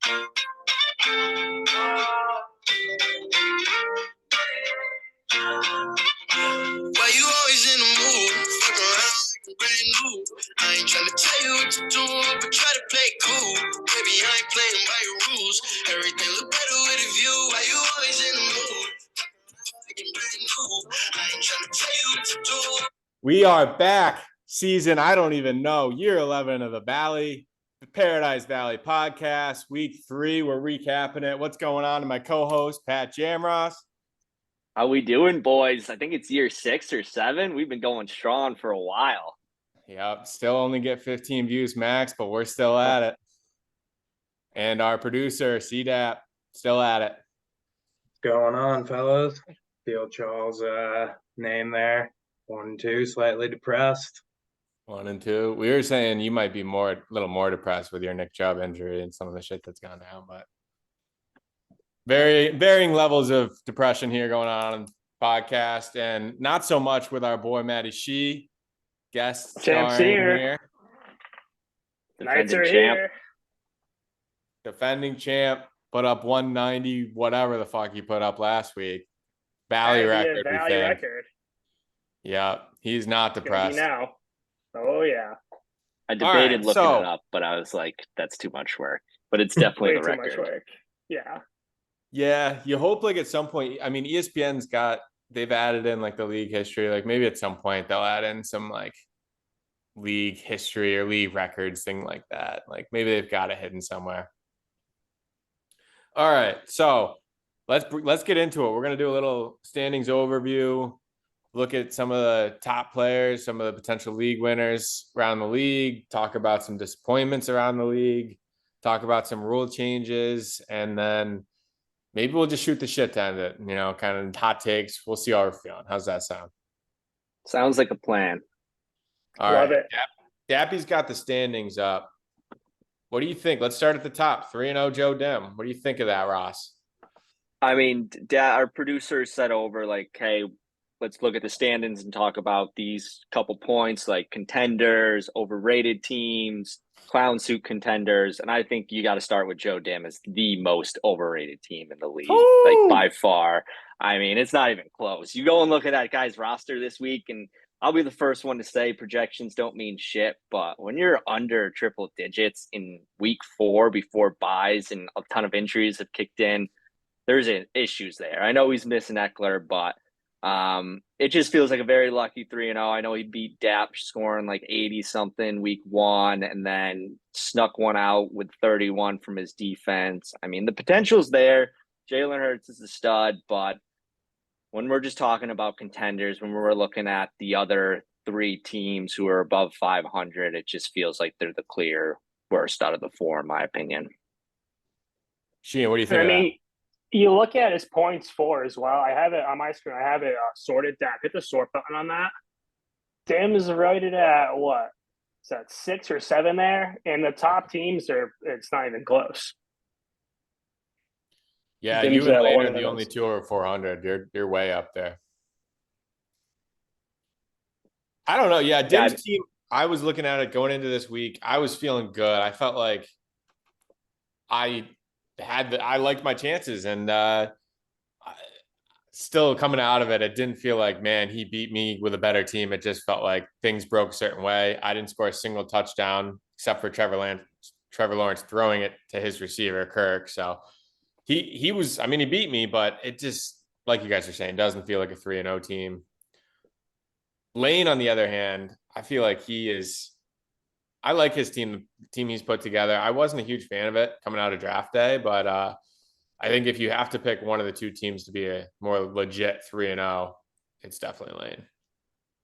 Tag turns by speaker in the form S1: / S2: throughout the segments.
S1: Why you always in the mood? Fuck around like I'm brand new. I ain't tryna tell you what to do, but try to play cool. Baby, I ain't playing by your rules. Everything look better with a view. Why you always in the mood? Like I'm brand new. I ain't tryna tell you what to do.
S2: We are back. Season, I don't even know, year 11 of the Paradise Valley podcast. Week 3, we're recapping it. What's going on to my co-host, Pat Jamross?
S3: How we doing, boys? I think it's year 6 or 7. We've been going strong for a while.
S2: Yep, still only get 15 views max, but we're still at it. And our producer, CDAP, still at it.
S4: What's going on, fellas? Field Charles' name there. 1 and 2, slightly depressed.
S2: 1 and 2. We were saying you might be a little more depressed with your Nick Chubb injury and some of the shit that's gone down, but very varying levels of depression here going on the podcast, and not so much with our boy Matty Shee, guest starring here.
S5: The Knights are here.
S2: Defending champ, put up 190, whatever the fuck he put up last week. Valley record. Yeah, he's not depressed
S5: now. Oh yeah.
S3: I debated looking it up, but I was like, that's too much work. But it's definitely the record.
S5: Too much work. Yeah.
S2: Yeah, you hope like at some point. I mean, they've added in like the league history. Like maybe at some point they'll add in some like league history or league records, thing like that. Like maybe they've got it hidden somewhere. All right, so let's get into it. We're gonna do a little standings overview, look at some of the top players, some of the potential league winners around the league, talk about some disappointments around the league, talk about some rule changes, and then maybe we'll just shoot the shit to end it, kind of hot takes. We'll see how we're feeling. How's that sound?
S3: Sounds like a plan.
S2: All right. Love it. Dappy's got the standings up. What do you think? Let's start at the top. 3-0 Joe Dim. What do you think of that, Ross?
S3: I mean, our producer said over like, hey, let's look at the standings and talk about these couple points like contenders, overrated teams, clown suit contenders. And I think you got to start with Joe Dim as the most overrated team in the league, like by far. I mean, it's not even close. You go and look at that guy's roster this week, and I'll be the first one to say projections don't mean shit. But when you're under triple digits in week 4 before buys and a ton of injuries have kicked in, there's issues there. I know he's missing Eckler, but it just feels like a very lucky 3-0. I know he beat Dap scoring like 80 something week 1 and then snuck one out with 31 from his defense. I mean, the potential's there. Jalen Hurts is a stud, but when we're just talking about contenders, when we're looking at the other 3 teams who are above 500, it just feels like they're the clear worst out of the 4, in my opinion.
S2: Sheehan, what do you think of that?
S5: You look at his points for as well. I have it on my screen. I have it sorted down. Hit the sort button on that. Dim is rated at what? Is that 6 or 7 there? And the top teams it's not even close.
S2: Yeah, you and Lane are the only 2 over 400. You're way up there. I don't know. Yeah, Dim's team. I was looking at it going into this week. I was feeling good. I felt like I liked my chances, and still coming out of it, it didn't feel like, man, he beat me with a better team. It just felt like things broke a certain way. I didn't score a single touchdown except for Trevor Lawrence throwing it to his receiver, Kirk. So he was, I mean, he beat me, but it just, like you guys are saying, doesn't feel like a 3-0 team. Lane, on the other hand, I feel like I like his team, the team he's put together. I wasn't a huge fan of it coming out of draft day, but I think if you have to pick one of the 2 teams to be a more legit 3-0, it's definitely Lane.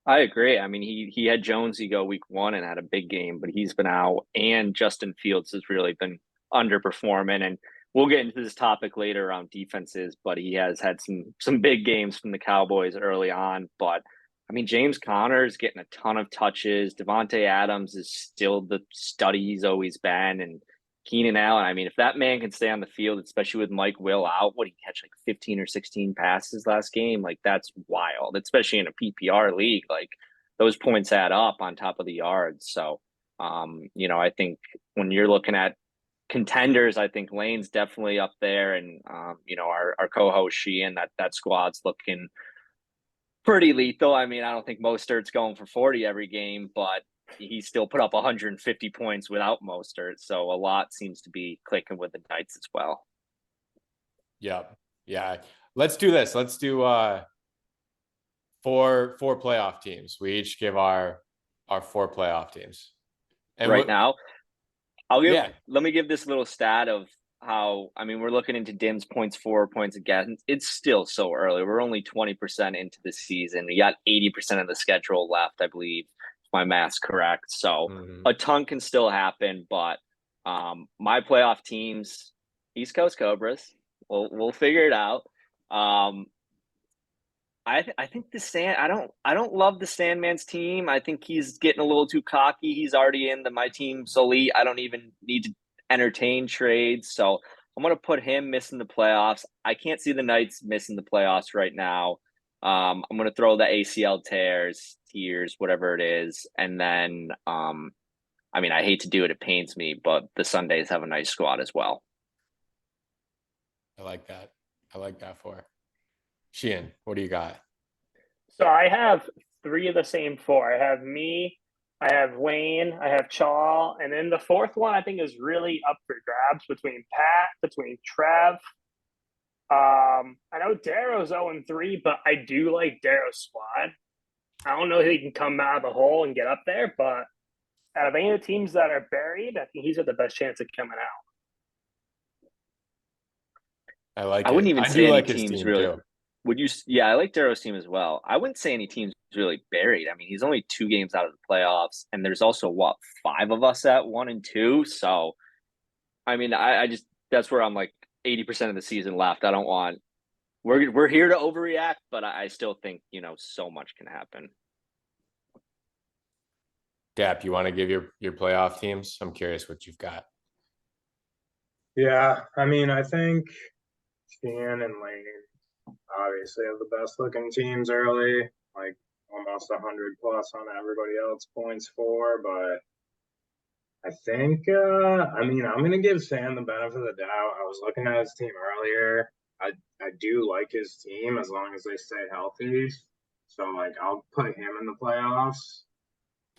S3: I agree. I mean, he had Jonesy go week 1 and had a big game, but he's been out, and Justin Fields has really been underperforming. And we'll get into this topic later around defenses, but he has had some big games from the Cowboys early on. But I mean, James Conner's getting a ton of touches. Devontae Adams is still the stud he's always been. And Keenan Allen, I mean, if that man can stay on the field, especially with Mike Will out, what, he catch like 15 or 16 passes last game? Like, that's wild, especially in a PPR league. Like, those points add up on top of the yards. So, I think when you're looking at contenders, I think Lane's definitely up there, and our co-host Sheehan, that squad's looking pretty lethal. I mean, I don't think Mostert's going for 40 every game, but he still put up 150 points without Mostert, so a lot seems to be clicking with the Knights as well.
S2: Yep. Yeah. Let's do this. Let's do four playoff teams. We each give our 4 playoff teams. And
S3: now, let me give this little stat of how, I mean, we're looking into Dim's points for, points against. It's still so early. We're only 20% into the season. We got 80% of the schedule left, I believe, if my math's correct. So a ton can still happen, but my playoff teams, East Coast Cobras, we'll figure it out. I think I don't love the Sandman's team. I think he's getting a little too cocky. He's already in my team's elite. I don't even need to entertain trades. So I'm going to put him missing the playoffs. I can't see the Knights missing the playoffs right now. I'm going to throw the ACL tears, whatever it is. And then, I mean, I hate to do it. It pains me, but the Sundays have a nice squad as well.
S2: I like that for Sheehan. What do you got?
S5: So I have 3 of the same 4. I have me, I have Wayne, I have Chaw, and then the 4th one I think is really up for grabs between Pat, between Trev. I know Darrow's 0-3, but I do like Darrow's squad. I don't know if he can come out of the hole and get up there, but out of any of the teams that are buried, I think he's got the best chance of coming out.
S2: I wouldn't even say any teams really. Too.
S3: Would you? Yeah, I like Darrow's team as well. I wouldn't say any team's really buried. I mean, he's only 2 games out of the playoffs, and there's also 5 of us at 1 and 2. So, I mean, I just that's where I'm like 80% of the season left. I don't want. We're here to overreact, but I still think so much can happen.
S2: Dap, you want to give your playoff teams? I'm curious what you've got.
S4: Yeah, I mean, I think Sheehan and Lane obviously have the best looking teams early, like almost 100 plus on everybody else points for, but I think I'm gonna give Sam the benefit of the doubt. I was looking at his team earlier. I do like his team as long as they stay healthy. So like I'll put him in the playoffs.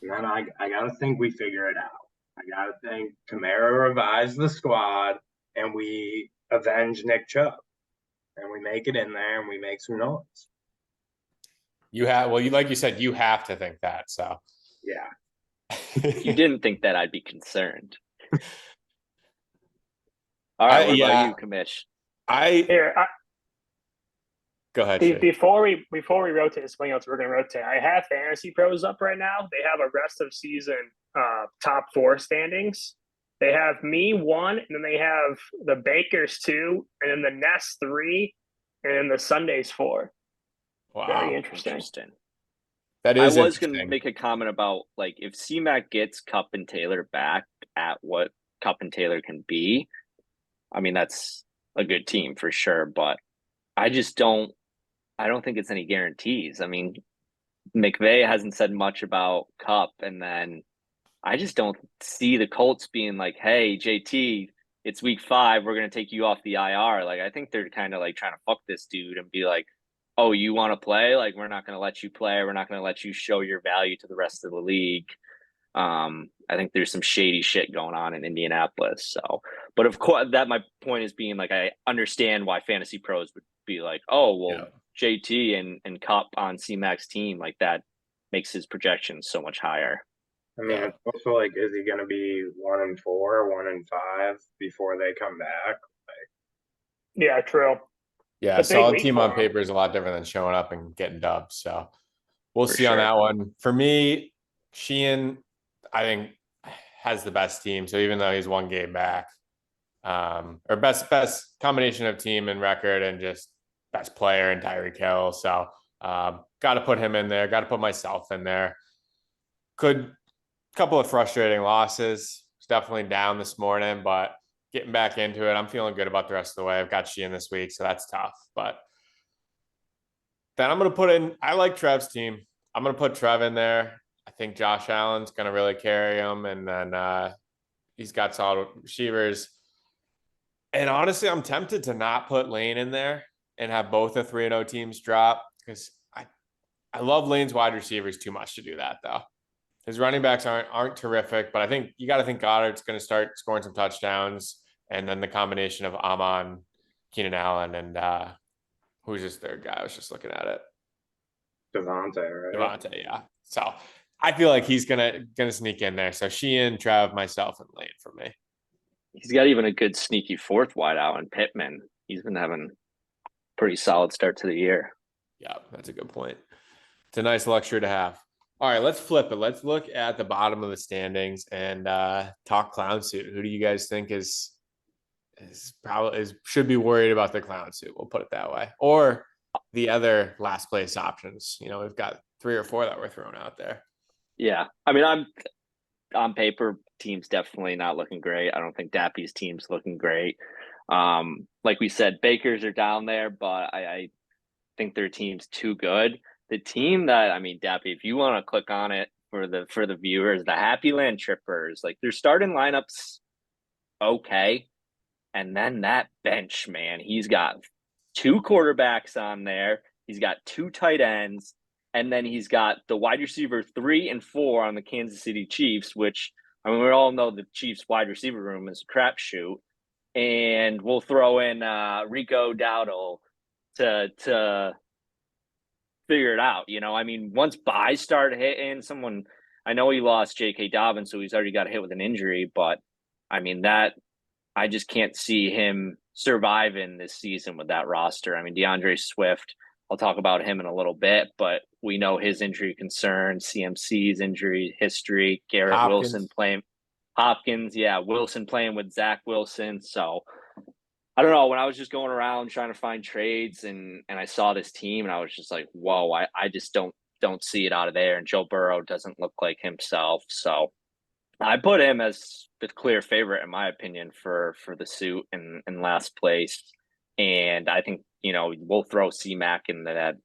S4: And then I gotta think we figure it out. I gotta think Kamara revives the squad and we avenge Nick Chubb. And we make it in there and we make some noise.
S2: Like you said, you have to think that. So
S4: yeah.
S3: You didn't think that I'd be concerned. All right, what about you, Kamish?
S2: Go ahead.
S5: Before we rotate something else, we're going to rotate. I have Fantasy Pros up right now. They have a rest of season top 4 standings. They have me 1, and then they have the Bakers 2, and then the Nest 3, and then the Sundays 4.
S2: Wow,
S5: very interesting.
S2: That is.
S3: I was going to make a comment about like if C-Mac gets Kupp and Taylor back at what Kupp and Taylor can be. I mean, that's a good team for sure, but I don't think it's any guarantees. I mean, McVay hasn't said much about Kupp, and then I just don't see the Colts being like, hey, JT, it's week 5. We're going to take you off the IR. Like, I think they're kind of like trying to fuck this dude and be like, oh, you want to play? Like, we're not going to let you play. We're not going to let you show your value to the rest of the league. I think there's some shady shit going on in Indianapolis. So, but of course, that my point is being like, I understand why Fantasy Pros would be like, oh, well, JT and Kupp on C-Mac's team, like that makes his projections so much higher.
S4: I mean, it's also like, is he going to be 1-4, 1-5 before they come back?
S5: Yeah, true.
S2: Yeah, a solid team on paper is a lot different than showing up and getting dubbed. So we'll see on that one. For me, Sheehan, I think, has the best team. So even though he's 1 game back, or best combination of team and record and just best player in Tyreek Hill. So got to put him in there. Got to put myself in there. Couple of frustrating losses. It's definitely down this morning, but getting back into it, I'm feeling good about the rest of the way. I've got Sheehan this week, so that's tough. But then I'm going to put in, I like Trev's team. I'm going to put Trev in there. I think Josh Allen's going to really carry him. And then he's got solid receivers. And honestly, I'm tempted to not put Lane in there and have both the 3-0 teams drop because I love Lane's wide receivers too much to do that though. His running backs aren't terrific, but I think you got to think Goddard's going to start scoring some touchdowns, and then the combination of Amon, Keenan Allen, and who's this third guy? I was just looking at it.
S4: Devontae, right?
S2: Devontae, yeah. So I feel like he's gonna sneak in there. So Sheehan, Trav, myself, and Lane for me.
S3: He's got even a good sneaky fourth wideout in Pittman. He's been having a pretty solid start to the year.
S2: Yeah, that's a good point. It's a nice luxury to have. All right, let's flip it. Let's look at the bottom of the standings and talk clown suit. Who do you guys think should be worried about the clown suit? We'll put it that way. Or the other last place options. You know, we've got 3 or 4 that were thrown out there.
S3: Yeah. I mean, I'm on paper, team's definitely not looking great. I don't think Dappy's team's looking great. Like we said, Bakers are down there, but I think their team's too good. The team that, I mean, Dappy, if you want to click on it for the viewers, the Happy Land Trippers, like their starting lineups okay. And then that bench, man, he's got 2 quarterbacks on there. He's got 2 tight ends. And then he's got the wide receiver 3 and 4 on the Kansas City Chiefs, which, I mean, we all know the Chiefs wide receiver room is a crapshoot. And we'll throw in Rico Dowdle to figure it out. You know, I mean, once buys start hitting, I know he lost J.K. Dobbins, so he's already got hit with an injury, but I mean, I just can't see him surviving this season with that roster. I mean, DeAndre Swift, I'll talk about him in a little bit, but we know his injury concerns, CMC's injury history, Garrett Wilson playing Hopkins. Yeah, Wilson playing with Zach Wilson. So I don't know. When I was just going around trying to find trades and I saw this team and I was just like, whoa, I just don't see it out of there. And Joe Burrow doesn't look like himself. So I put him as the clear favorite, in my opinion, for the suit in last place. And I think, you know, we'll throw C-Mac in that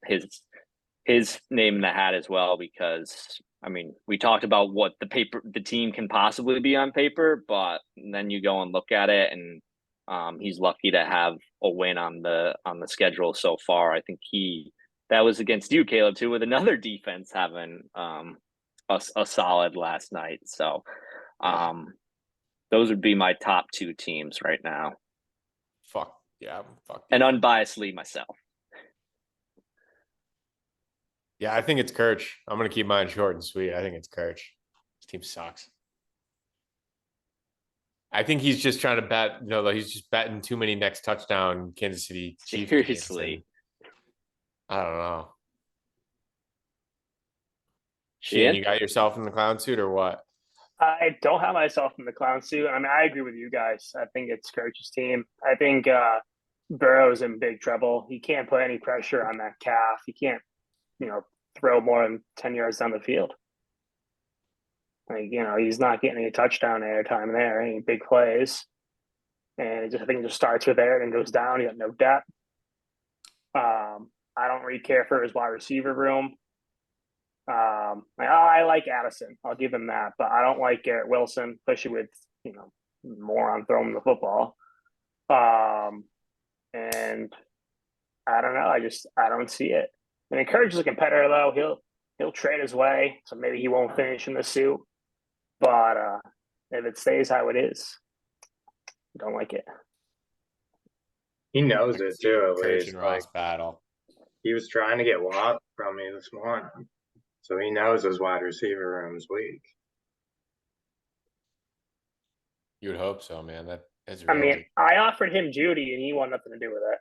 S3: his name in the hat as well, because I mean, we talked about what the team can possibly be on paper, but then you go and look at it, and he's lucky to have a win on the schedule so far. I think that was against you, Caleb, too, with another defense having a solid last night. So those would be my top 2 teams right now.
S2: Fuck yeah,
S3: and unbiasedly myself.
S2: Yeah, I think it's Kirch. I'm gonna keep mine short and sweet. I think it's Kirch. This team sucks. I think he's just trying to bet. You know, he's just betting too many next touchdown Kansas City Chiefs.
S3: Seriously,
S2: I don't know.
S3: Shane,
S2: you got yourself in the clown suit or what?
S5: I don't have myself in the clown suit. I mean, I agree with you guys. I think it's Kirch's team. I think Burrow's in big trouble. He can't put any pressure on that calf. He can't, throw more than 10 yards down the field. Like, he's not getting any touchdown airtime there, any big plays. And I think it just starts with there and goes down. You got no depth. I don't really care for his wide receiver room. I like Addison. I'll give him that. But I don't like Garrett Wilson, especially with, moron throwing the football. And I don't know. I don't see it. And Kirch is a competitor, though. He'll trade his way, so maybe he won't finish in the suit. But if it stays how it is, I don't like it.
S4: He knows it too. At
S2: Kirch
S4: least,
S2: and Ross battle.
S4: He was trying to get Watt from me this morning, so he knows his wide receiver room's weak.
S2: You would hope so, man. That is.
S5: I mean, I offered him Judy, and he wanted nothing to do with it.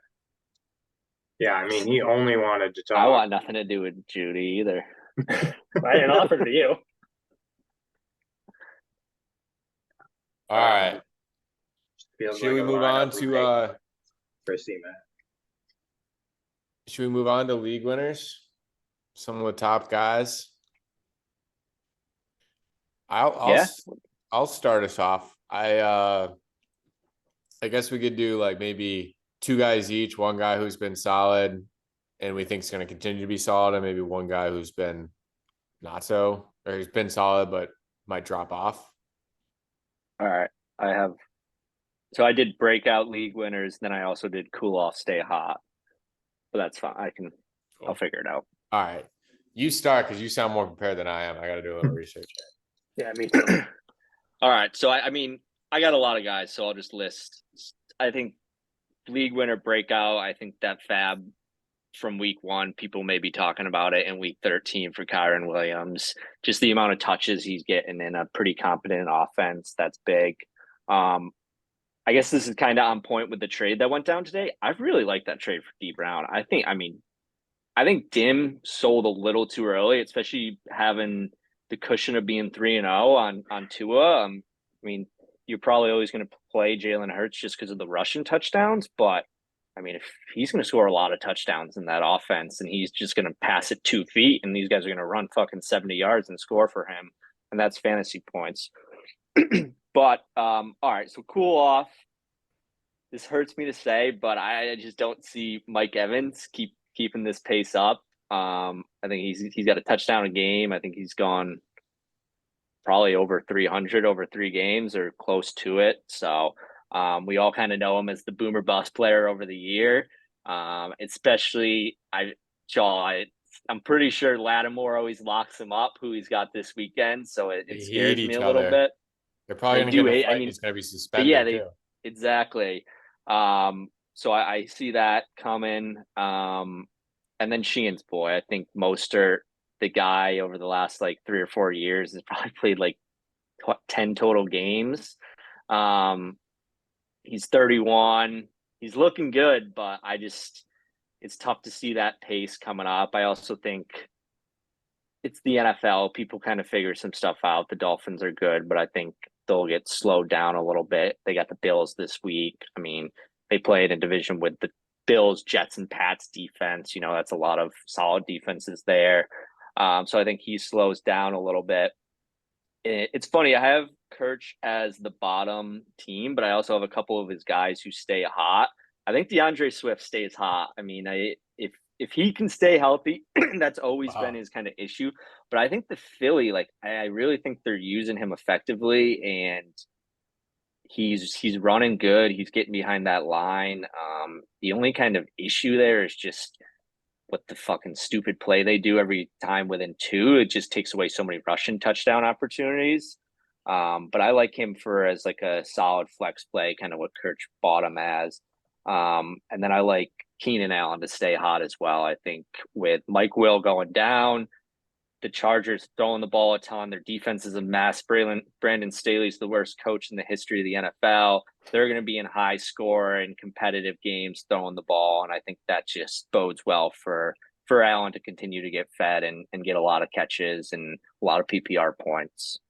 S4: Yeah, I mean, he only wanted to talk.
S3: I want nothing to do with Judy either.
S5: I didn't offer it to you.
S2: All right. Should we move on to Should we move on to league winners? Some of the top guys. I'll start us off. I guess we could do like maybe 2 guys each, one guy who's been solid and we think is going to continue to be solid, and maybe one guy who's been not so, or he's been solid but might drop off.
S3: All right. I have So I did breakout league winners, then I also did cool off, stay hot. But that's fine. I'll figure it out.
S2: All right. You start because you sound more prepared than I am. I got to do a little research.
S5: Yeah, me too.
S3: All right. So I mean, I got a lot of guys, so I'll just list. I think league winner breakout. I think that fab from week 1, people may be talking about it in week 13 for Kyren Williams. Just the amount of touches he's getting in a pretty competent offense. That's big. I guess this is kind of on point with the trade that went down today. I really like that trade for D Brown. I think Dim sold a little too early, especially having the cushion of being 3-0 on Tua. I mean, you're probably always going to play Jalen Hurts just because of the rushing touchdowns, but I mean, if he's going to score a lot of touchdowns in that offense and he's just going to pass it 2 feet and these guys are going to run fucking 70 yards and score for him, and that's fantasy points. But all right, so cool off. This hurts me to say, but I just don't see Mike Evans keeping this pace up. I think he's got a touchdown a game. I think he's gone probably over 300 over 3 games or close to it. So we all kind of know him as the boomer bust player over the year. Especially I'm pretty sure Lattimore always locks him up, who he's got this weekend. So it scares me a little bit.
S2: They're probably going to get a fight. He's going to be suspended. Yeah,
S3: exactly. So I see that coming. And then Sheehan's boy. I think Mostert, the guy over the last like 3 or 4 years, has probably played like 10 total games. He's 31. He's looking good, but it's tough to see that pace coming up. I also think it's the NFL. People kind of figure some stuff out. The Dolphins are good, but I think they'll get slowed down a little bit. They got the Bills this week. I mean, they played a division with the Bills, Jets, and Pats defense. You know, that's a lot of solid defenses there. So I think he slows down a little bit. It's funny. I have Kirch as the bottom team, but I also have a couple of his guys who stay hot. I think DeAndre Swift stays hot. I mean, if he can stay healthy, that's always been his kind of issue. But I think the Philly, like, I really think they're using him effectively, and he's running good. He's getting behind that line. The only kind of issue there is just what the fucking stupid play they do every time within 2. It just takes away so many rushing touchdown opportunities. But I like him as like a solid flex play, kind of what Kirch bought him as. And then I like Keenan Allen to stay hot as well. I think with Mike Will going down, the Chargers throwing the ball a ton, their defense is a mess. Brandon Staley's the worst coach in the history of the NFL. They're going to be in high score and competitive games throwing the ball. And I think that just bodes well for Allen to continue to get fed and get a lot of catches and a lot of PPR points.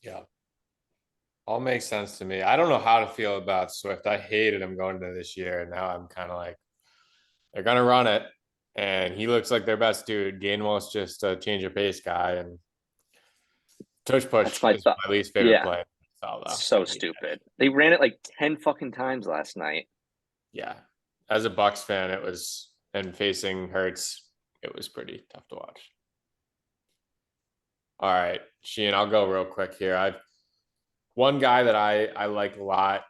S2: Yeah. All makes sense to me. I don't know how to feel about Swift. I hated him going into this year, and now I'm kind of like, they're going to run it, and he looks like their best dude. Gainwell's just a change of pace guy, and tush push is my least favorite play.
S3: So stupid. They ran it like 10 fucking times last night.
S2: Yeah. As a Bucs fan, and facing Hurts, it was pretty tough to watch. All right, Sheehan, I'll go real quick here. One guy that I like a lot,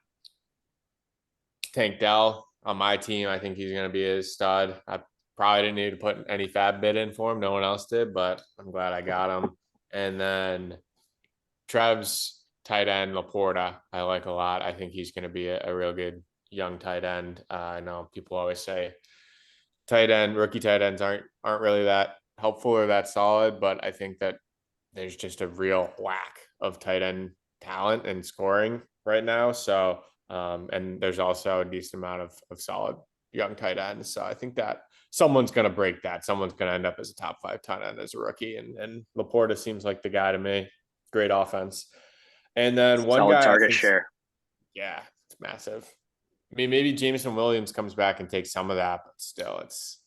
S2: Tank Dell on my team. I think he's going to be a stud. I probably didn't need to put any fab bid in for him. No one else did, but I'm glad I got him. And then Trev's tight end, Laporta, I like a lot. I think he's going to be a real good young tight end. I know people always say rookie tight ends aren't really that helpful or that solid, but I think that there's just a real lack of tight end talent and scoring right now. So, and there's also a decent amount of solid young tight ends. So I think that someone's going to break that. Someone's going to end up as a top 5 tight end as a rookie. And Laporta seems like the guy to me. Great offense. And then one
S3: solid
S2: guy
S3: target share.
S2: Yeah, it's massive. I mean, maybe Jameson Williams comes back and takes some of that, but still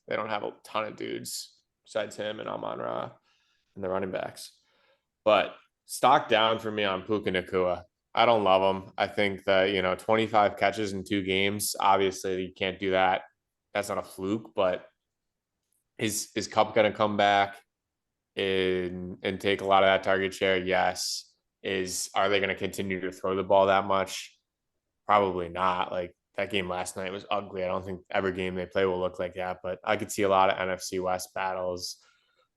S2: they don't have a ton of dudes besides him and Amon-Ra and the running backs. But stock down for me on Puka Nacua. I don't love him. I think that, 25 catches in 2 games, obviously you can't do that. That's not a fluke, but is Kupp going to come back and take a lot of that target share? Yes. Are they going to continue to throw the ball that much? probably not. Like that game last night was ugly. I don't think every game they play will look like that, but I could see a lot of NFC West battles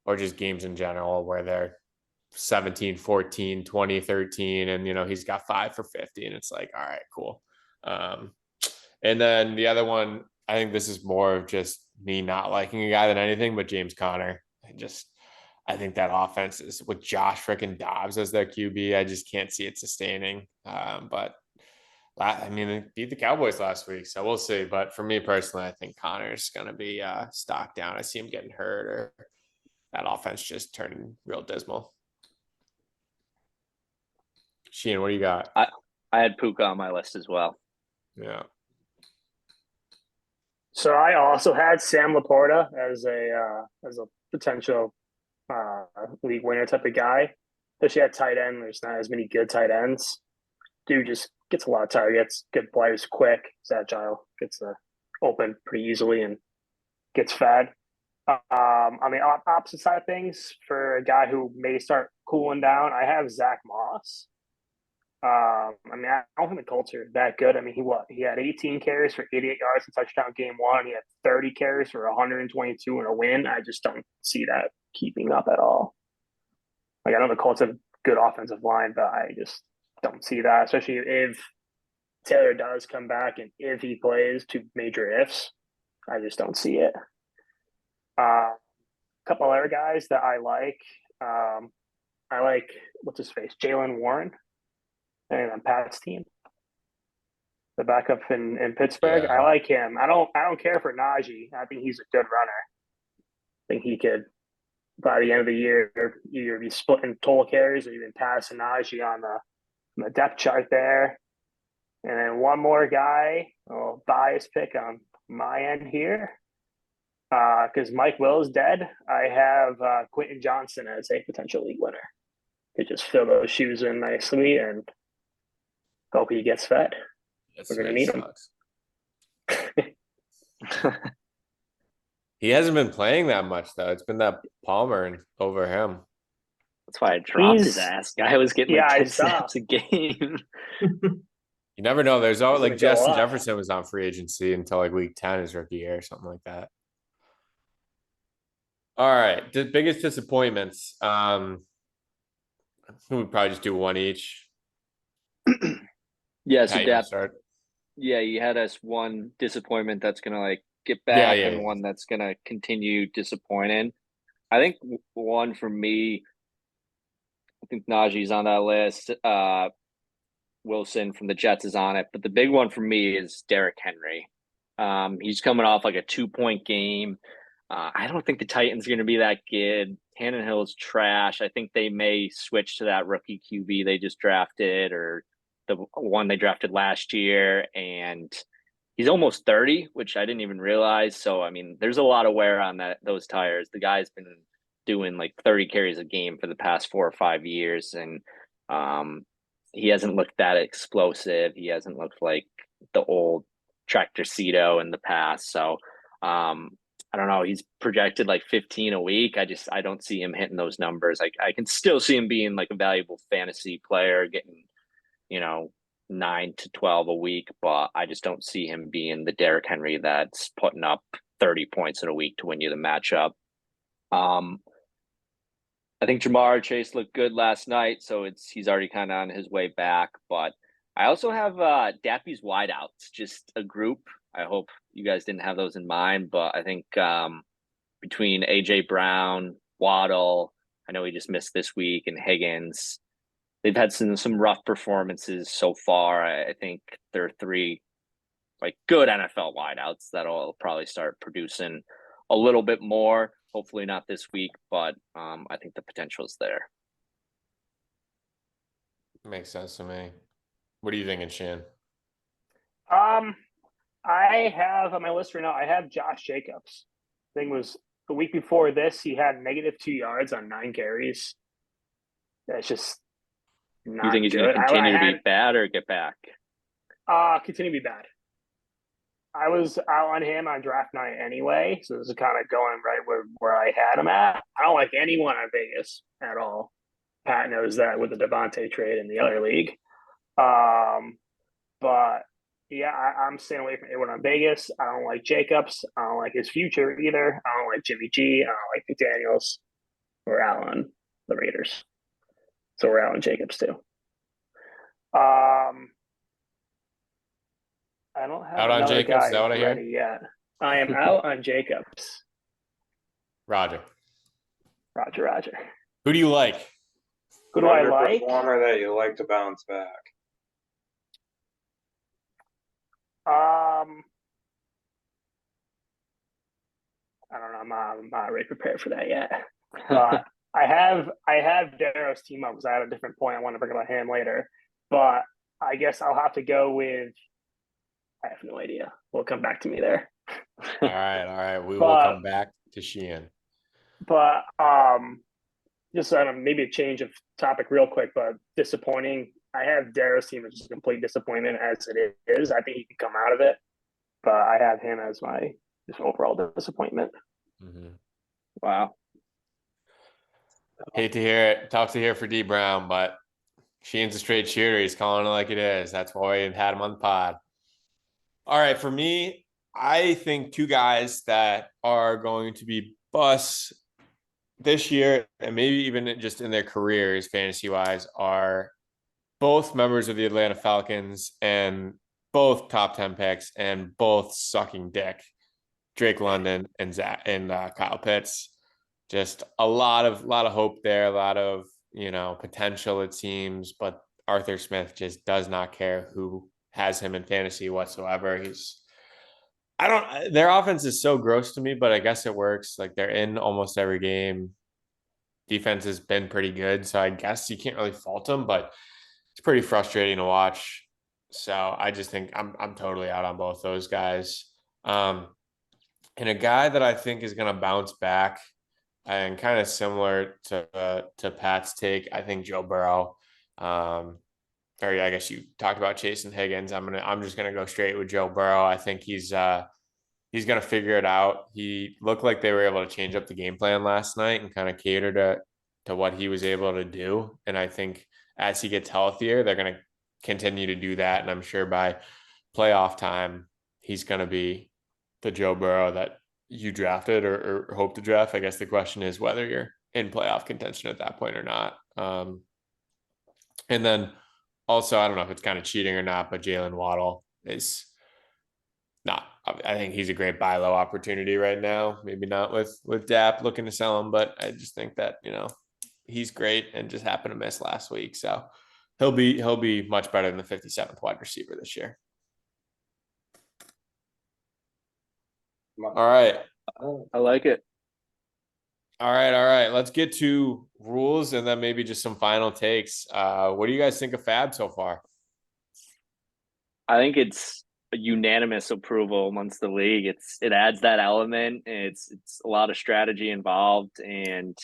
S2: or just games in general where they're 17, 14, 20, 13, and he's got 5 for 50, and it's like, all right, cool. And then the other one, I think this is more of just me not liking a guy than anything, but James Conner. I think that offense is with Josh freaking Dobbs as their QB. I just can't see it sustaining. But they beat the Cowboys last week, so we'll see. But for me personally, I think Connor's going to be stocked down. I see him getting hurt, or that offense just turning real dismal. Sheehan, what do you got?
S3: I had Puka on my list as well.
S2: Yeah.
S5: So I also had Sam Laporta as a potential league winner type of guy. Especially at tight end, there's not as many good tight ends. Dude just gets a lot of targets, good players quick, he's agile, gets open pretty easily and gets fed. On the opposite side of things, for a guy who may start cooling down, I have Zach Moss. I don't think the Colts are that good. He had 18 carries for 88 yards and touchdown game one. He had 30 carries for 122 and a win. I just don't see that keeping up at all. Like, I know the Colts have good offensive line, but I just don't see that, especially if Taylor does come back and if he plays, two major ifs. I just don't see it. A couple other guys that I like. I like, what's his face, Jaylen Warren. And on Pat's team, the backup in Pittsburgh.
S2: Yeah.
S5: I like him. I don't care for Najee. I think he's a good runner. I think he could, by the end of the year, either be splitting total carries or even passing Najee on the depth chart there. And then one more guy, a little bias pick on my end here, because Mike Will is dead. I have Quentin Johnson as a potential league winner. Could just fill those shoes in nicely and hope he gets fed. We're going to need him.
S2: He hasn't been playing that much, though. It's been that Palmer and over him.
S3: That's why I dropped his ass. Guy was getting 10 snaps a game.
S2: You never know. There's always like Justin Jefferson was on free agency until like week 10 his rookie year or something like that. All right. The biggest disappointments. We would probably just do one each.
S3: Yeah, so you had us one disappointment that's gonna like get back and one that's gonna continue disappointing. I think one for me, I think Najee's on that list. Wilson from the Jets is on it, but the big one for me is Derrick Henry. He's coming off like a 2-point game. I don't think the Titans are going to be that good. Tannehill's trash. I think they may switch to that rookie QB they just drafted, or the one they drafted last year, and he's almost 30, which I didn't even realize. So, there's a lot of wear on those tires. The guy's been doing like 30 carries a game for the past 4 or 5 years, and he hasn't looked that explosive. He hasn't looked like the old Tractor Cito in the past. So, I don't know. He's projected like 15 a week. I don't see him hitting those numbers. I can still see him being like a valuable fantasy player, getting 9 to 12 a week, but I just don't see him being the Derrick Henry that's putting up 30 points in a week to win you the matchup. I think Ja'Marr Chase looked good last night, so he's already kind of on his way back. But I also have Dappy's wideouts, just a group. I hope you guys didn't have those in mind, but I think between AJ Brown, Waddle, I know he just missed this week, and Higgins, they've had some rough performances so far. I think there are 3 like good NFL wideouts that'll probably start producing a little bit more. Hopefully not this week, but I think the potential is there.
S2: Makes sense to me. What are you thinking, Shan?
S5: I have on my list right now, I have Josh Jacobs. Thing was, the week before this, he had -2 yards on 9 carries. That's just not
S3: You think he's
S5: good.
S3: going to continue to be bad or get back?
S5: Continue to be bad. I was out on him on draft night anyway, so this is kind of going right where I had him at. I don't like anyone on Vegas at all. Pat knows that with the Devontae trade in the other league. But Yeah, I'm staying away from Edward on Vegas. I don't like Jacobs. I don't like his future either. I don't like Jimmy G. I don't like McDaniels. We're out on the Raiders. So we're out on Jacobs too. I don't have
S2: Out on
S5: another
S2: Jacobs, is
S5: guy
S2: that what I hear?
S5: ready yet. I am out on Jacobs.
S2: Roger.
S5: Roger.
S2: Who do you like?
S5: Who do I like?
S4: Performer that you like to bounce back.
S5: I don't know. I'm not really prepared for that yet. But I have Darrow's team up because I had a different point I want to bring about him later. But I guess I'll have to go with. I have no idea. We'll come back to me there.
S2: All right. We will come back to Sheehan.
S5: But just maybe a change of topic real quick, but disappointing. I have Darrow's team as a complete disappointment as it is. I think he can come out of it, but I have him as my overall disappointment.
S2: Mm-hmm.
S3: Wow.
S2: Hate to hear it. Tough to hear for D Brown, but Sheehan's a straight shooter. He's calling it like it is. That's why we had him on the pod. All right, for me, I think two guys that are going to be busts this year, and maybe even just in their careers, fantasy-wise, are both members of the Atlanta Falcons and both top 10 picks and both sucking dick. Drake London and Kyle Pitts. Just a lot of hope there, a lot of potential it seems, but Arthur Smith just does not care who has him in fantasy whatsoever. Their offense is so gross to me, but I guess it works. Like, they're in almost every game. Defense has been pretty good, so I guess you can't really fault them, but it's pretty frustrating to watch. So I just think I'm totally out on both those guys. And a guy that I think is going to bounce back, and kind of similar to Pat's take, I think Joe Burrow. Or I guess you talked about Chase and Higgins. I'm just gonna go straight with Joe Burrow. I think he's gonna figure it out. He looked like they were able to change up the game plan last night and kind of cater to what he was able to do. And I think as he gets healthier, they're gonna continue to do that. And I'm sure by playoff time, he's gonna be the Joe Burrow that you drafted or hope to draft. I guess the question is whether you're in playoff contention at that point or not. And then also, I don't know if it's kind of cheating or not, but Jalen Waddle is not. I think he's a great buy low opportunity right now. Maybe not with DAP looking to sell him, but I just think that he's great and just happened to miss last week, so he'll be much better than the 57th wide receiver this year. All right,
S3: I like it.
S2: All right. Let's get to rules and then maybe just some final takes. What do you guys think of Fab so far?
S3: I think it's a unanimous approval amongst the league. It adds that element. It's a lot of strategy involved, and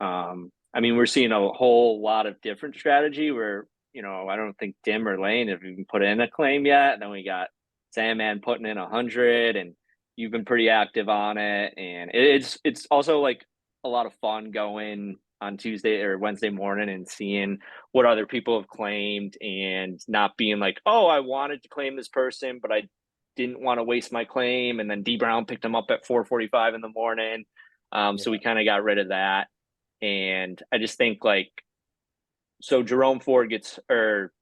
S3: we're seeing a whole lot of different strategy where I don't think Dim or Lane have even put in a claim yet. And then we got Sandman putting in 100, and you've been pretty active on it, and it's also like a lot of fun going on Tuesday or Wednesday morning and seeing what other people have claimed and not being like, oh, I wanted to claim this person, but I didn't want to waste my claim. And then D Brown picked him up at 4:45 in the morning. So we kind of got rid of that. And I just think so Jerome Ford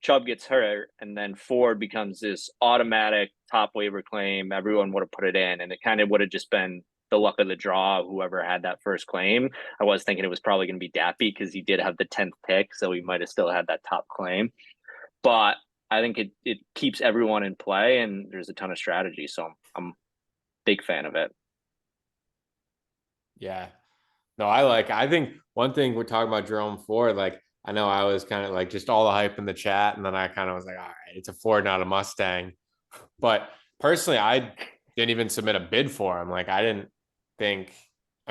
S3: Chubb gets hurt, and then Ford becomes this automatic top waiver claim. Everyone would have put it in, and it kind of would have just been the luck of the draw of whoever had that first claim. I was thinking it was probably going to be Dappy because he did have the 10th pick, so he might have still had that top claim. But I think it keeps everyone in play, and there's a ton of strategy, so I'm a big fan of it.
S2: Yeah. No, I think one thing we're talking about Jerome Ford, I know I was kind of just all the hype in the chat, and then I kind of was like, all right, it's a Ford, not a Mustang. But personally, I didn't even submit a bid for him. I didn't think,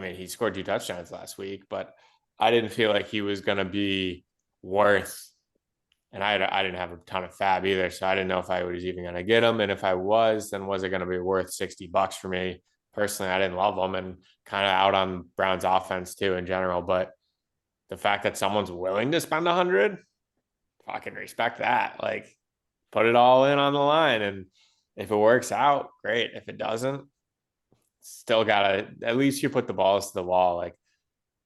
S2: he scored 2 touchdowns last week, but I didn't feel like he was going to be worth, and I didn't have a ton of Fab either, so I didn't know if I was even going to get him. And if I was, then was it going to be worth $60 for me? Personally, I didn't love him, and kind of out on Brown's offense too in general. But the fact that someone's willing to spend 100, fucking respect that. put it all in on the line. And if it works out, great. If it doesn't, still gotta, at least you put the balls to the wall. Like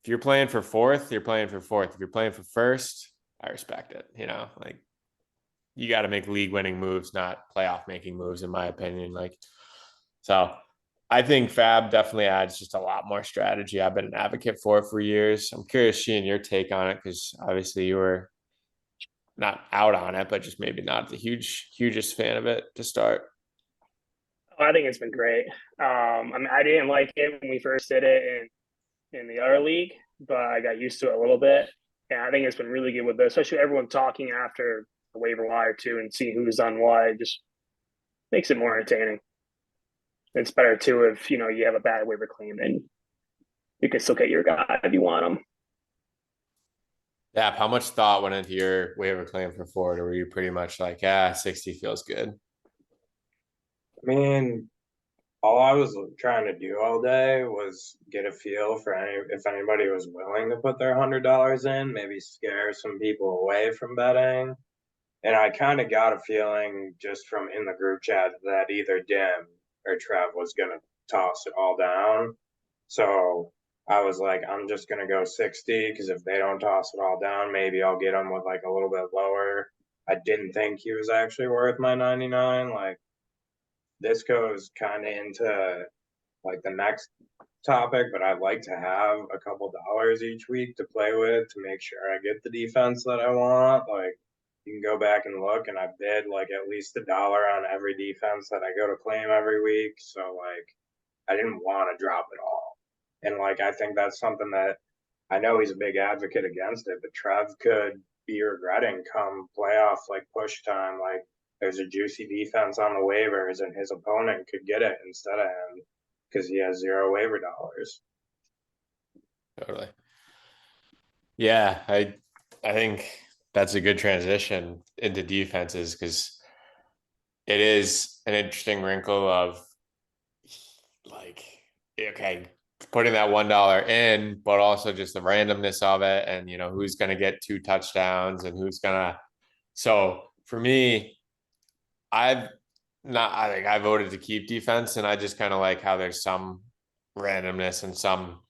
S2: if you're playing for fourth, you're playing for fourth. If you're playing for first, I respect it. Like you got to make league winning moves, not playoff making moves, in my opinion. Like, so I think Fab definitely adds just a lot more strategy. I've been an advocate for years. I'm curious, Sheehan, your take on it, because obviously you were not out on it, but just maybe not the hugest fan of it to start.
S5: I think it's been great. I mean, I didn't like it when we first did it in the other league, but I got used to it a little bit. And I think it's been really good with this, especially everyone talking after the waiver wire too and seeing who's done what. It just makes it more entertaining. It's better too if you have a bad waiver claim and you can still get your guy if you want him.
S2: Yeah, how much thought went into your waiver claim for Ford, or were you pretty much like, 60 feels good?
S4: I mean, all I was trying to do all day was get a feel for if anybody was willing to put their $100 in, maybe scare some people away from betting. And I kind of got a feeling just from in the group chat that either Dim or Trev was going to toss it all down. So I was like, I'm just going to go 60 because if they don't toss it all down, maybe I'll get them with like a little bit lower. I didn't think he was actually worth my 99. Like, this goes kind of into like the next topic, but I'd like to have a couple dollars each week to play with to make sure I get the defense that I want. Like, you can go back and look, and I bid like at least $1 on every defense that I go to claim every week. So like, I didn't want to drop it all. And like, I think that's something that I know he's a big advocate against it, but Trev could be regretting come playoff like push time. Like, there's a juicy defense on the waivers, and his opponent could get it instead of him because he has 0 waiver dollars.
S2: Totally. Yeah, I think that's a good transition into defenses, because it is an interesting wrinkle of like, okay, putting that $1 in, but also just the randomness of it, and who's going to get 2 touchdowns and who's gonna. So for me, I voted to keep defense, and I just kind of like how there's some randomness and some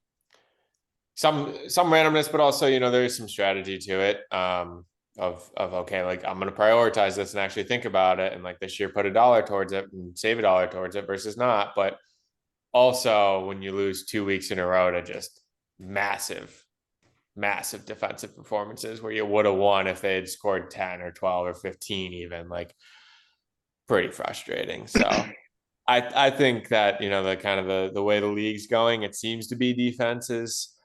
S2: randomness, but also there's some strategy to it. Of okay, like I'm gonna prioritize this and actually think about it, and like this year put $1 towards it and save $1 towards it versus not. But also when you lose 2 weeks in a row to just massive defensive performances where you would have won if they had scored 10 or 12 or 15 even, like pretty frustrating. So I think that the kind of the way the league's going, it seems to be defense is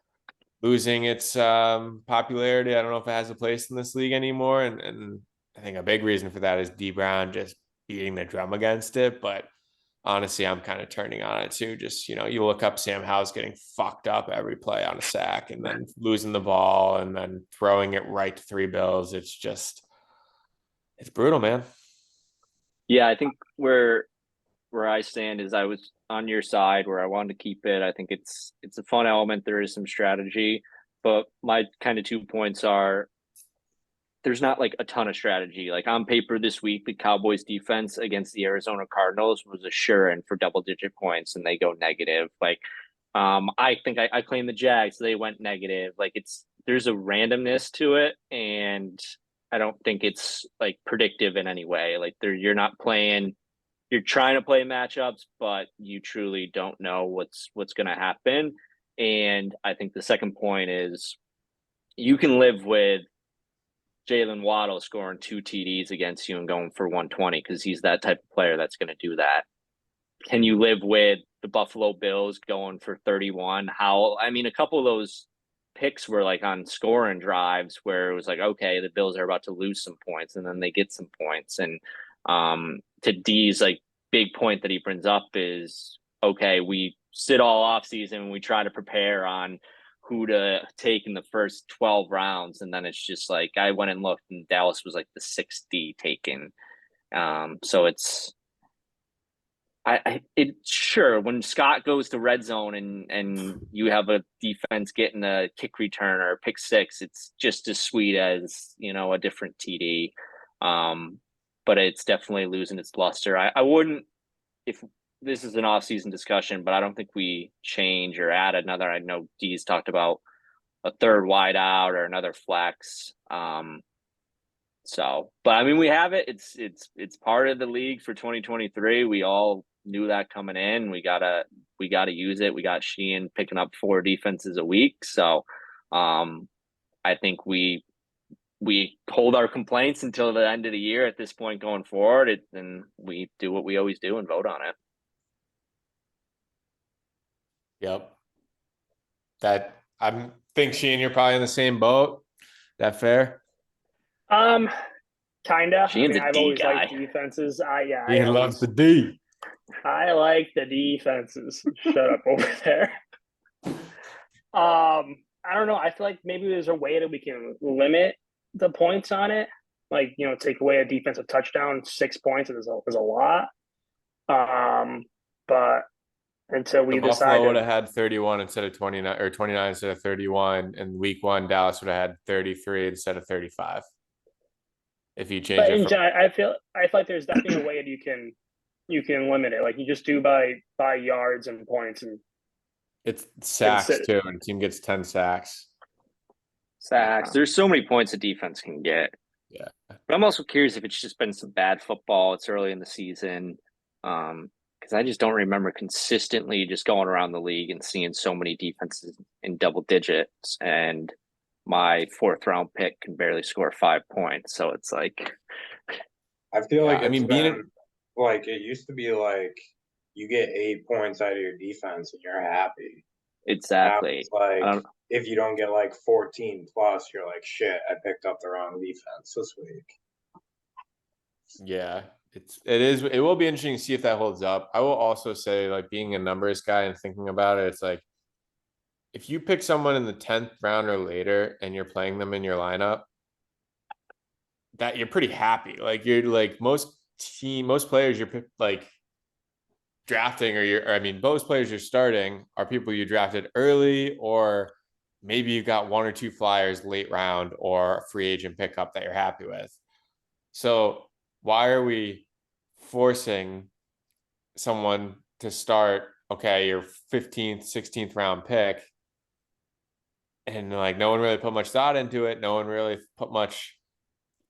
S2: losing its popularity. I don't know if it has a place in this league anymore, and I think a big reason for that is D Brown just beating the drum against it. But honestly, I'm kind of turning on it too. Just you look up Sam Howell's getting fucked up every play on a sack, and then losing the ball, and then throwing it right to 3 bills. It's brutal, man.
S3: Yeah, I think where I stand is I was on your side where I wanted to keep it. I think it's a fun element. There is some strategy, but my kind of 2 points are there's not like a ton of strategy. Like on paper this week, the Cowboys defense against the Arizona Cardinals was a sure-in for double-digit points, and they go negative. Like, I think I claimed the Jags, they went negative. Like, there's a randomness to it, and I don't think it's like predictive in any way. Like, you're trying to play matchups, but you truly don't know what's going to happen. And I think the second point is you can live with Jalen Waddle scoring 2 TDs against you and going for 120 because he's that type of player that's going to do that. Can you live with the Buffalo Bills going for 31? I mean, a couple of those picks were like on scoring drives where it was like, okay, the Bills are about to lose some points, and then they get some points. And to D's like big point that he brings up is, okay, we sit all off season and we try to prepare on who to take in the first 12 rounds. And then it's just like, I went and looked and Dallas was like the 6th D taken. So it's sure when Scott goes to red zone and you have a defense getting a kick return or a pick 6, it's just as sweet as, a different TD. but it's definitely losing its luster. I wouldn't, if this is an off-season discussion, but I don't think we change or add another. I know D's talked about a third wide out or another flex. So, but I mean, we have it. It's part of the league for 2023. We all knew that coming in. We gotta use it. We got Sheehan picking up 4 defenses a week. So, I think we hold our complaints until the end of the year at this point going forward, and we do what we always do and vote on it.
S2: Yep. That I think Sheehan, you're probably in the same boat. That fair?
S5: Kinda.
S3: Sheehan's a
S5: I've
S3: D
S5: always
S3: guy.
S5: liked defenses.
S2: He loves the D.
S5: I like the defenses. Shut up over there. I don't know. I feel like maybe there's a way that we can limit the points on it. Like, take away a defensive touchdown, 6 points is a lot. But until we
S2: Buffalo
S5: decide,
S2: would have had 31 instead of 29, or 29 instead of 31. And week 1, Dallas would have had 33 instead of 35. If you change it,
S5: I feel like there's definitely a way that you can limit it. Like you just do by yards and points, and
S2: it's sacks too, and the team gets 10 sacks.
S3: Sacks. There's so many points a defense can get.
S2: Yeah.
S3: But I'm also curious if it's just been some bad football. It's early in the season. Because I just don't remember consistently just going around the league and seeing so many defenses in double digits, and my 4th round pick can barely score 5 points. So it's like,
S4: I feel like
S2: being
S4: like it used to be like you get 8 points out of your defense and you're happy.
S3: Exactly.
S4: It's like if you don't get like 14 plus, you're like, shit, I picked up the wrong defense this week.
S2: Yeah, it will be interesting to see if that holds up. I will also say, like, being a numbers guy and thinking about it, it's like if you pick someone in the 10th round or later and you're playing them in your lineup, that you're pretty happy. Like you're like most players you're like drafting, most players you're starting are people you drafted early, or maybe you got 1 or 2 flyers late round or a free agent pickup that you're happy with. So why are we forcing someone to start, okay, your 15th, 16th round pick, and like no one really put much thought into it, no one really put much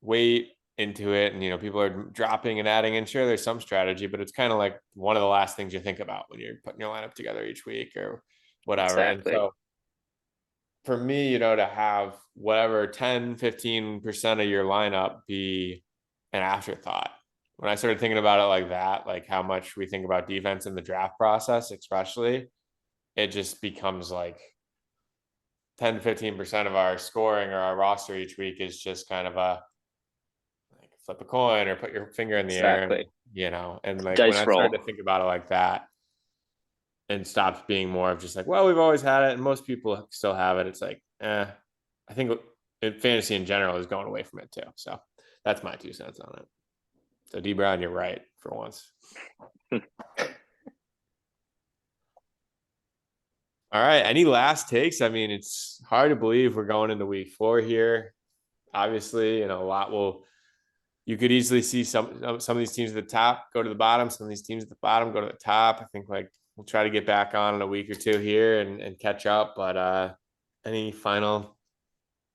S2: weight into it, and people are dropping and adding in. Sure, there's some strategy, but it's kind of like one of the last things you think about when you're putting your lineup together each week or whatever.
S3: Exactly.
S2: And so for me, to have whatever 10-15% of your lineup be an afterthought, when I started thinking about it like that, like how much we think about defense in the draft process, especially, it just becomes like 10-15% of our scoring or our roster each week is just kind of a like flip a coin or put your finger in the air, and like
S3: dice
S2: when I
S3: roll.
S2: started to think about it like that and stopped being more of just like, well, we've always had it and most people still have it. It's like, I think fantasy in general is going away from it too. So that's my 2 cents on it. So D Brown, you're right for once. All right. Any last takes? I mean, it's hard to believe we're going into week 4 here. Obviously, you could easily see some of these teams at the top go to the bottom. Some of these teams at the bottom go to the top. I think like we'll try to get back on in a week or 2 here and catch up. But any final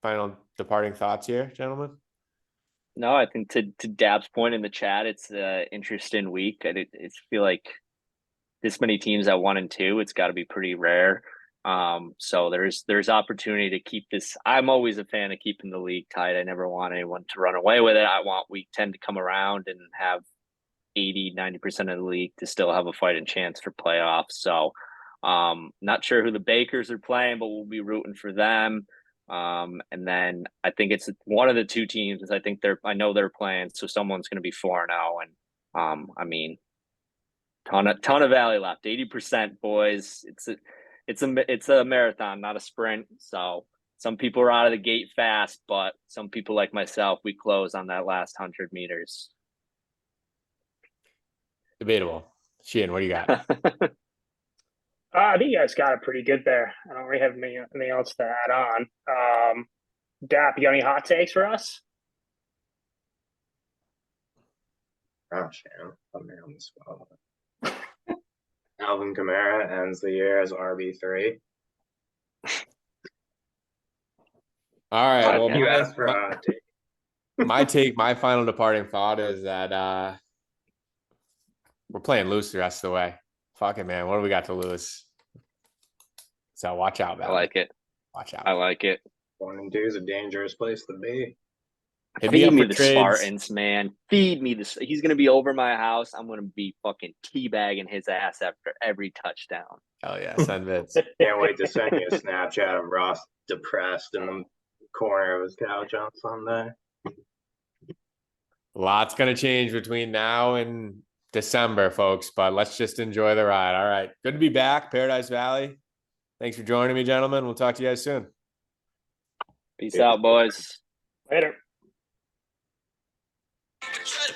S2: departing thoughts here, gentlemen?
S3: No, I think to Dab's point in the chat, it's an interesting week. I feel like this many teams at 1 and 2, it's got to be pretty rare. So there's opportunity to keep this. I'm always a fan of keeping the league tight. I never want anyone to run away with it. I want week 10 to come around and have 80-90% of the league to still have a fighting chance for playoffs. So not sure who the Bakers are playing, but we'll be rooting for them. And then I think it's one of the 2 teams. I know they're playing, so someone's going to be 4-0. And ton of value left. 80%, boys. It's a marathon, not a sprint. So some people are out of the gate fast, but some people like myself, we close on that last 100 meters.
S2: Debatable. Sheehan, what do you got?
S5: I think you guys got it pretty good there. I don't really have anything else to add on. Dap, you got any hot takes for us?
S4: Oh, Shan, put me on the spot. Alvin Kamara ends the year as RB3.
S2: All right. Well,
S4: You asked for
S2: my final departing thought is that we're playing loose the rest of the way. Fuck it, man. What do we got to lose? So watch out, man.
S3: I like it.
S2: Watch out.
S3: I like it.
S4: 1-2 is a dangerous place to be.
S3: Feed me the Spartans, man. Feed me this. He's gonna be over my house. I'm gonna be fucking teabagging his ass after every touchdown.
S2: Hell yeah, send Vince.
S4: Can't wait to send you a Snapchat of Ross depressed in the corner of his couch on Sunday.
S2: Lots gonna change between now and December, folks, but let's just enjoy the ride. All right. Good to be back, Paradise Valley. Thanks for joining me, gentlemen. We'll talk to you guys soon.
S3: Peace out, boys.
S5: Later.
S1: Try